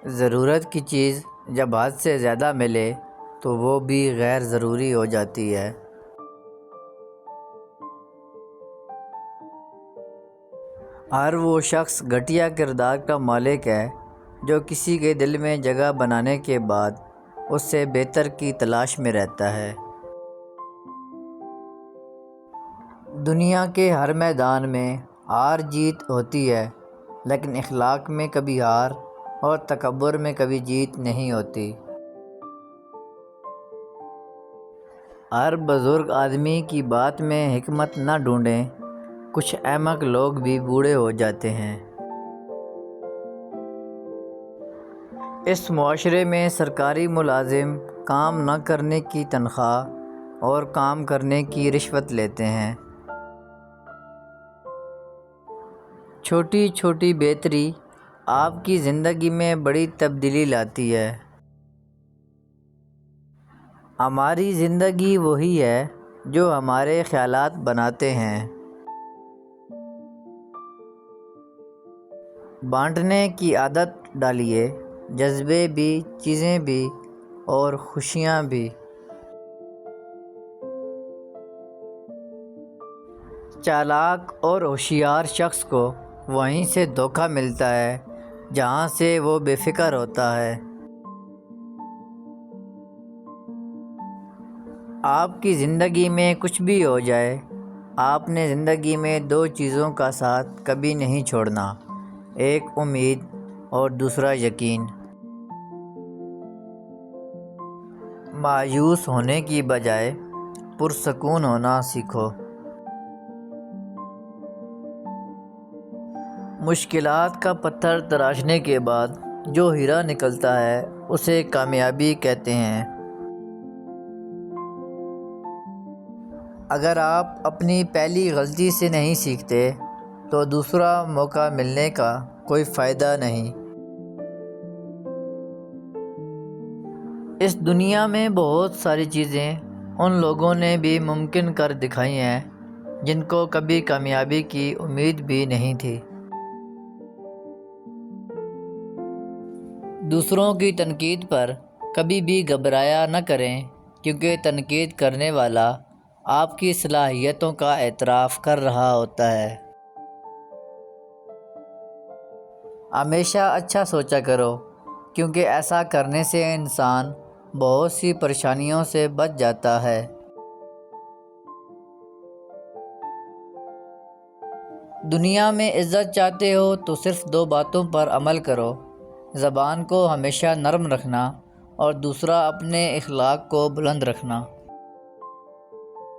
ضرورت کی چیز جب حد سے زیادہ ملے تو وہ بھی غیر ضروری ہو جاتی ہے۔ ہر وہ شخص گھٹیا کردار کا مالک ہے جو کسی کے دل میں جگہ بنانے کے بعد اس سے بہتر کی تلاش میں رہتا ہے۔ دنیا کے ہر میدان میں ہار جیت ہوتی ہے، لیکن اخلاق میں کبھی ہار اور تکبر میں کبھی جیت نہیں ہوتی۔ ہر بزرگ آدمی کی بات میں حکمت نہ ڈھونڈیں، کچھ احمق لوگ بھی بوڑھے ہو جاتے ہیں۔ اس معاشرے میں سرکاری ملازم کام نہ کرنے کی تنخواہ اور کام کرنے کی رشوت لیتے ہیں۔ چھوٹی چھوٹی بہتری آپ کی زندگی میں بڑی تبدیلی لاتی ہے۔ ہماری زندگی وہی ہے جو ہمارے خیالات بناتے ہیں۔ بانٹنے کی عادت ڈالیے، جذبے بھی، چیزیں بھی اور خوشیاں بھی۔ چالاک اور ہوشیار شخص کو وہیں سے دھوکہ ملتا ہے جہاں سے وہ بے فکر ہوتا ہے۔ آپ کی زندگی میں کچھ بھی ہو جائے، آپ نے زندگی میں دو چیزوں کا ساتھ کبھی نہیں چھوڑنا، ایک امید اور دوسرا یقین۔ مایوس ہونے کی بجائے پرسکون ہونا سیکھو۔ مشکلات کا پتھر تراشنے کے بعد جو ہیرا نکلتا ہے اسے کامیابی کہتے ہیں۔ اگر آپ اپنی پہلی غلطی سے نہیں سیکھتے تو دوسرا موقع ملنے کا کوئی فائدہ نہیں۔ اس دنیا میں بہت ساری چیزیں ان لوگوں نے بھی ممکن کر دکھائی ہیں جن کو کبھی کامیابی کی امید بھی نہیں تھی۔ دوسروں کی تنقید پر کبھی بھی گھبرایا نہ کریں، کیونکہ تنقید کرنے والا آپ کی صلاحیتوں کا اعتراف کر رہا ہوتا ہے۔ ہمیشہ اچھا سوچا کرو، کیونکہ ایسا کرنے سے انسان بہت سی پریشانیوں سے بچ جاتا ہے۔ دنیا میں عزت چاہتے ہو تو صرف دو باتوں پر عمل کرو، زبان کو ہمیشہ نرم رکھنا اور دوسرا اپنے اخلاق کو بلند رکھنا۔